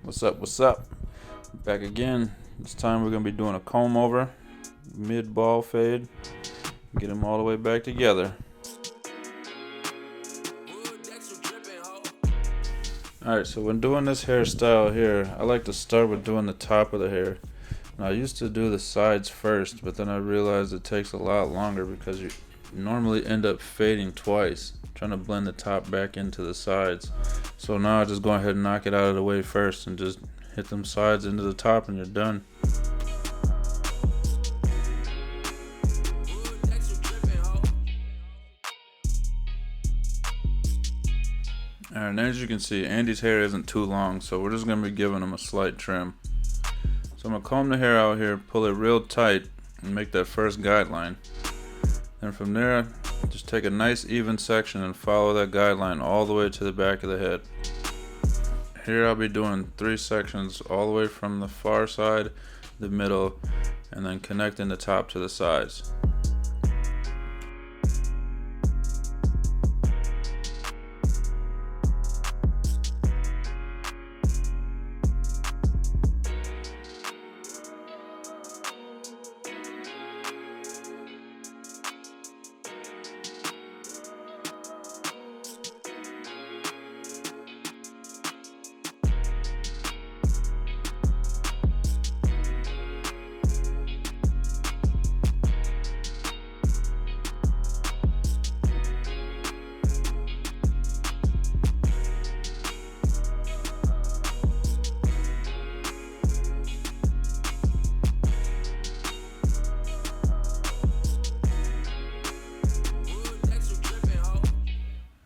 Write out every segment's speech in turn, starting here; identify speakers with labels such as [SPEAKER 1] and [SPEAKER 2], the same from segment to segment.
[SPEAKER 1] What's up? What's up? Back again. This time we're gonna be doing a comb over, mid ball fade, get them all the way back together. Alright, so when doing this hairstyle here, I like to start with doing the top of the hair. Now, I used to do the sides first, but then I realized it takes a lot longer because you normally end up fading twice, trying to blend the top back into the sides. So now I just go ahead and knock it out of the way first and just hit them sides into the top and you're done. Alright, and as you can see, Andy's hair isn't too long, so we're just going to be giving him a slight trim. So I'm going to comb the hair out here, pull it real tight, and make that first guideline. Then from there, just take a nice even section and follow that guideline all the way to the back of the head. Here I'll be doing 3 sections all the way from the far side, the middle, and then connecting the top to the sides.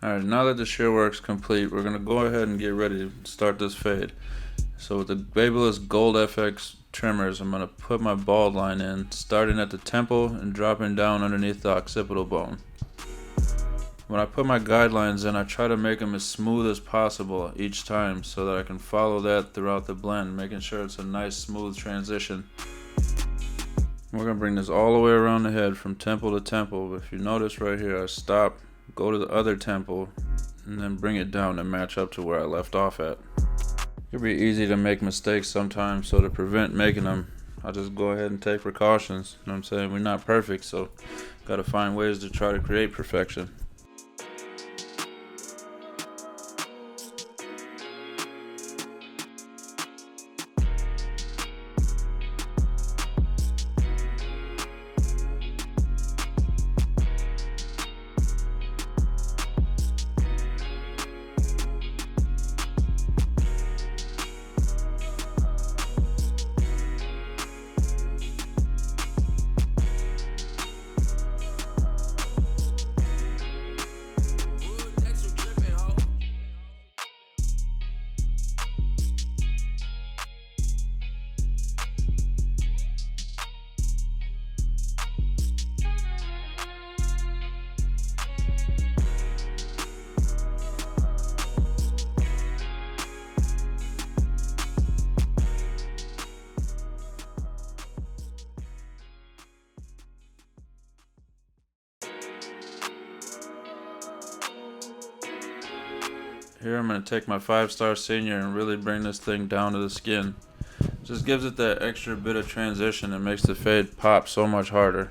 [SPEAKER 1] Alright, now that the shear work's complete, we're going to go ahead and get ready to start this fade. So with the Babyliss Gold FX trimmers, I'm going to put my bald line in, starting at the temple and dropping down underneath the occipital bone. When I put my guidelines in, I try to make them as smooth as possible each time so that I can follow that throughout the blend, making sure it's a nice smooth transition. We're going to bring this all the way around the head from temple to temple. If you notice right here, I stop, go to the other temple, and then bring it down to match up to where I left off at. It can be easy to make mistakes sometimes, so to prevent making them, I just go ahead and take precautions. You know what I'm saying? We're not perfect, so gotta find ways to try to create perfection. Here I'm going to take my 5-star senior and really bring this thing down to the skin. Just gives it that extra bit of transition and makes the fade pop so much harder.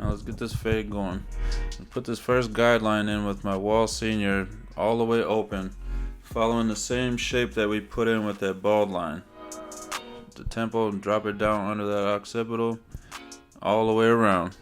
[SPEAKER 1] Let's get this fade going. Put this first guideline in with my wall senior all the way open, following the same shape that we put in with that bald line. The temple, and drop it down under that occipital, all the way around.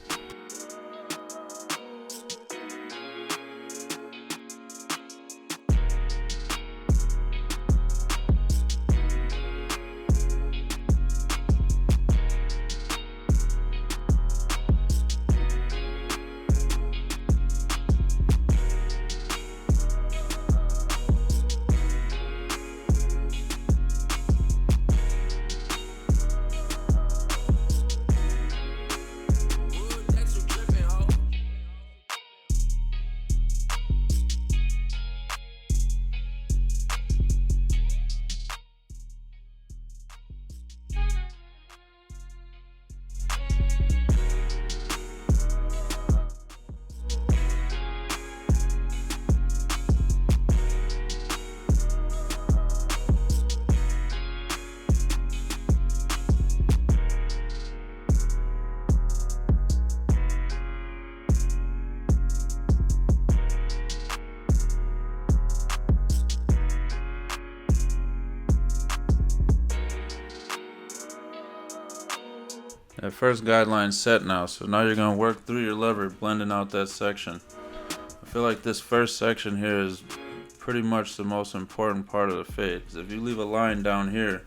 [SPEAKER 1] That first guideline's set now, so now you're going to work through your lever, blending out that section. I feel like this first section here is pretty much the most important part of the fade, because if you leave a line down here,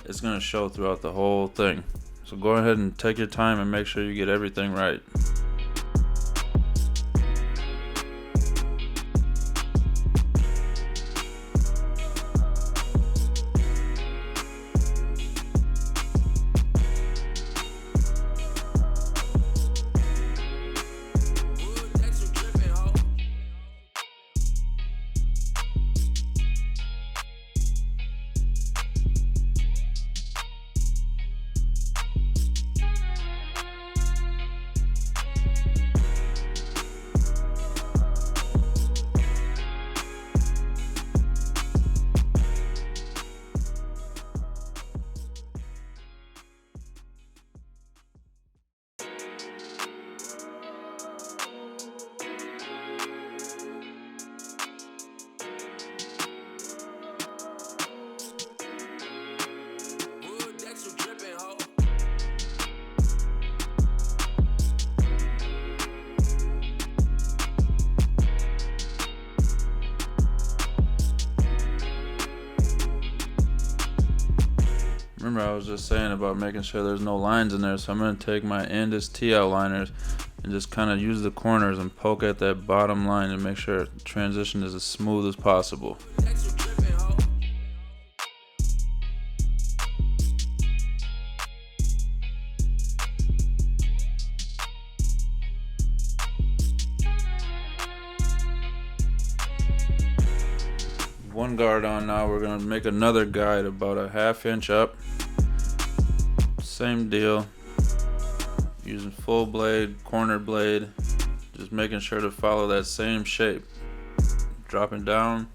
[SPEAKER 1] it's going to show throughout the whole thing. So go ahead and take your time and make sure you get everything right. Remember, I was just saying about making sure there's no lines in there, so I'm going to take my Andis T outliners and just kind of use the corners and poke at that bottom line and make sure the transition is as smooth as possible. One guard on now, we're going to make another guide about a 1/2 inch up. Same deal, using full blade, corner blade, just making sure to follow that same shape, dropping down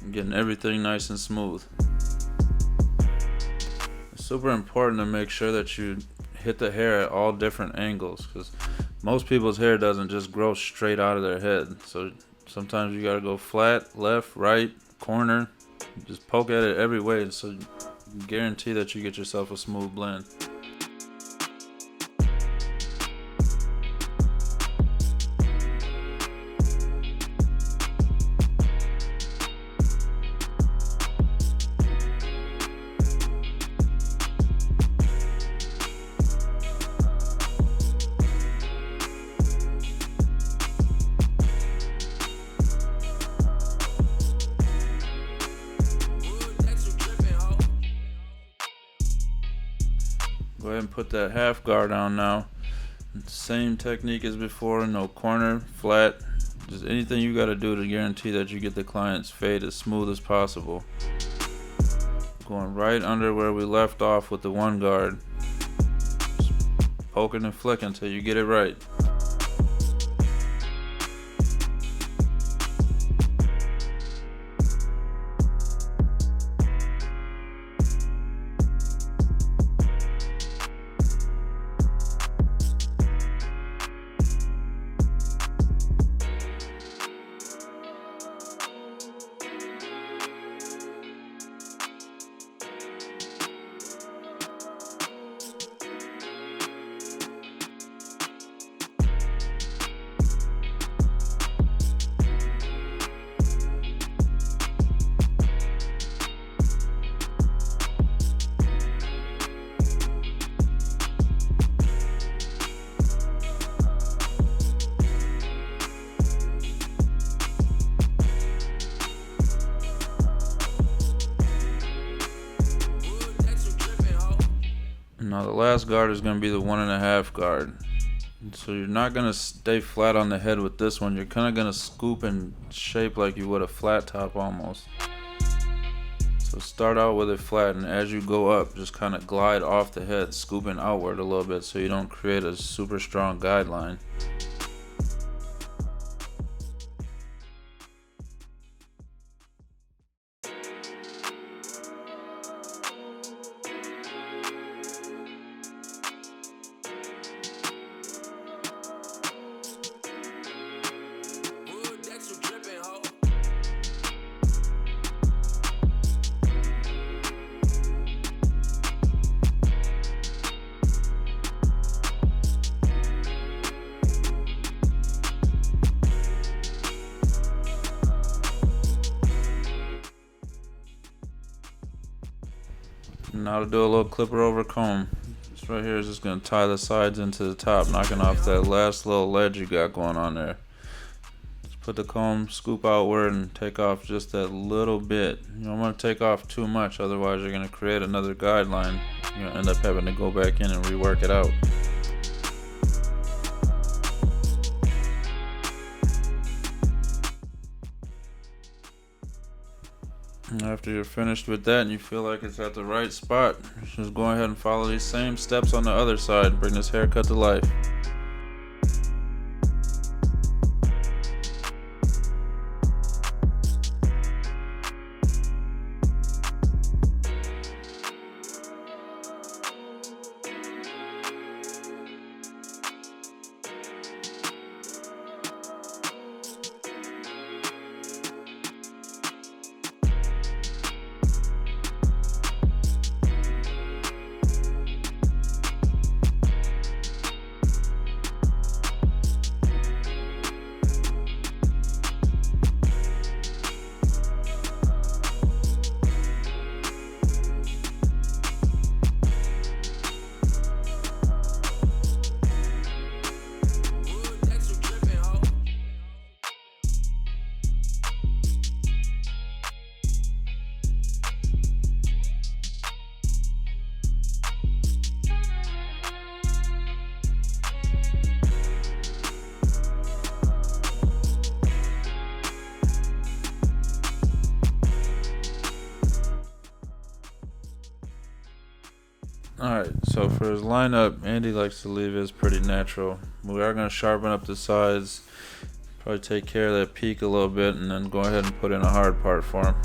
[SPEAKER 1] and getting everything nice and smooth. It's super important to make sure that you hit the hair at all different angles, because most people's hair doesn't just grow straight out of their head, so sometimes you got to go flat, left, right, corner, just poke at it every way, so you can guarantee that you get yourself a smooth blend. Go ahead and put that 1/2 guard on now. Same technique as before, no corner, flat, just anything you got to do to guarantee that you get the client's fade as smooth as possible. Going right under where we left off with the 1 guard. Just poking and flicking until you get it right. last guard is going to be the 1.5 guard. So you're not going to stay flat on the head with this one. You're kind of going to scoop and shape like you would a flat top almost. So start out with it flat, and as you go up, just kind of glide off the head, scooping outward a little bit so you don't create a super strong guideline. Now to do a little clipper over comb. This right here is just going to tie the sides into the top, knocking off that last little ledge you got going on there. Just put the comb, scoop outward, and take off just that little bit. You don't want to take off too much, otherwise you're going to create another guideline. You're going to end up having to go back in and rework it out. And after you're finished with that and you feel like it's at the right spot, just go ahead and follow these same steps on the other side. Bring this haircut to life. Alright, so for his lineup, Andy likes to leave his pretty natural. We are going to sharpen up the sides, probably take care of that peak a little bit, and then go ahead and put in a hard part for him.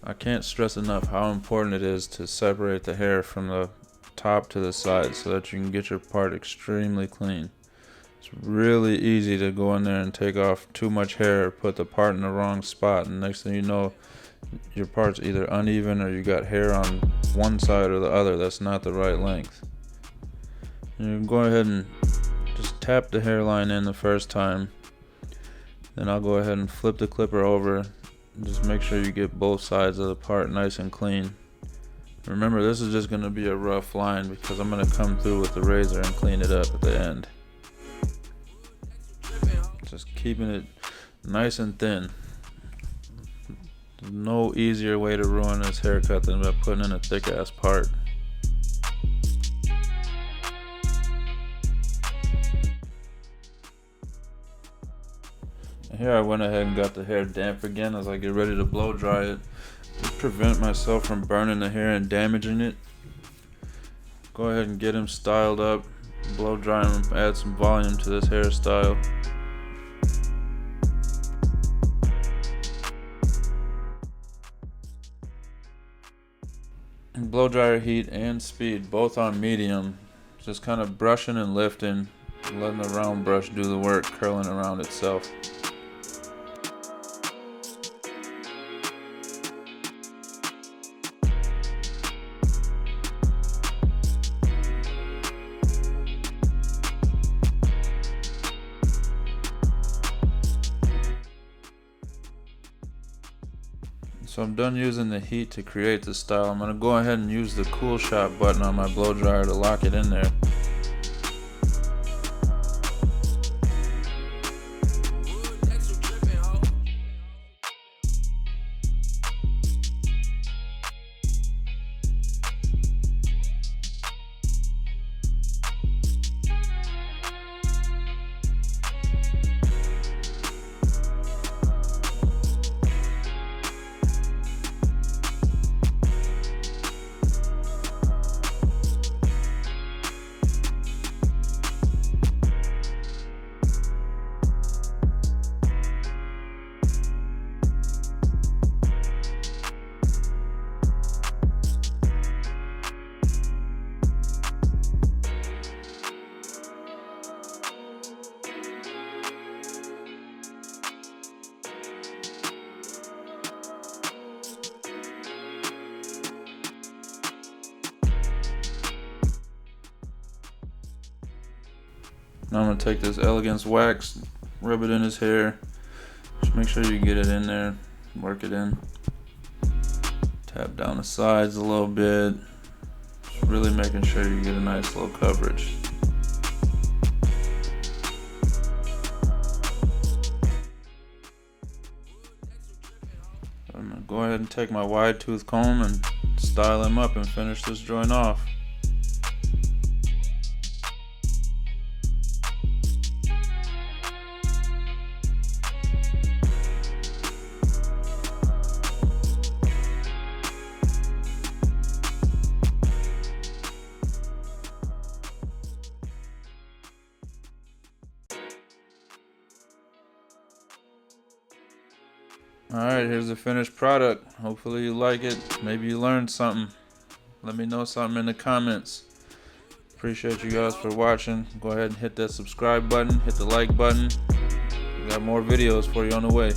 [SPEAKER 1] I can't stress enough how important it is to separate the hair from the top to the side so that you can get your part extremely clean. It's really easy to go in there and take off too much hair or put the part in the wrong spot, and next thing you know, your part's either uneven or you got hair on one side or the other that's not the right length. And you can go ahead and just tap the hairline in the first time. Then I'll go ahead and flip the clipper over. Just make sure you get both sides of the part nice and clean. Remember, this is just going to be a rough line because I'm going to come through with the razor and clean it up at the end. Just keeping it nice and thin. There's no easier way to ruin this haircut than by putting in a thick ass part. Here I went ahead and got the hair damp again as I get ready to blow dry it to prevent myself from burning the hair and damaging it. Go ahead and get him styled up, blow dry him, add some volume to this hairstyle. blow dryer heat and speed, both on medium. Just kind of brushing and lifting, letting the round brush do the work, curling around itself. So I'm done using the heat to create the style. I'm going to go ahead and use the cool shot button on my blow dryer to lock it in there. Now I'm going to take this Elegance wax, rub it in his hair. Just make sure you get it in there, work it in. Tap down the sides a little bit. Just really making sure you get a nice low coverage. I'm going to go ahead and take my wide tooth comb and style him up and finish this joint off. Alright, here's the finished product. Hopefully you like it. Maybe you learned something. Let me know something in the comments. Appreciate you guys for watching. Go ahead and hit that subscribe button, hit the like button. We got more videos for you on the way.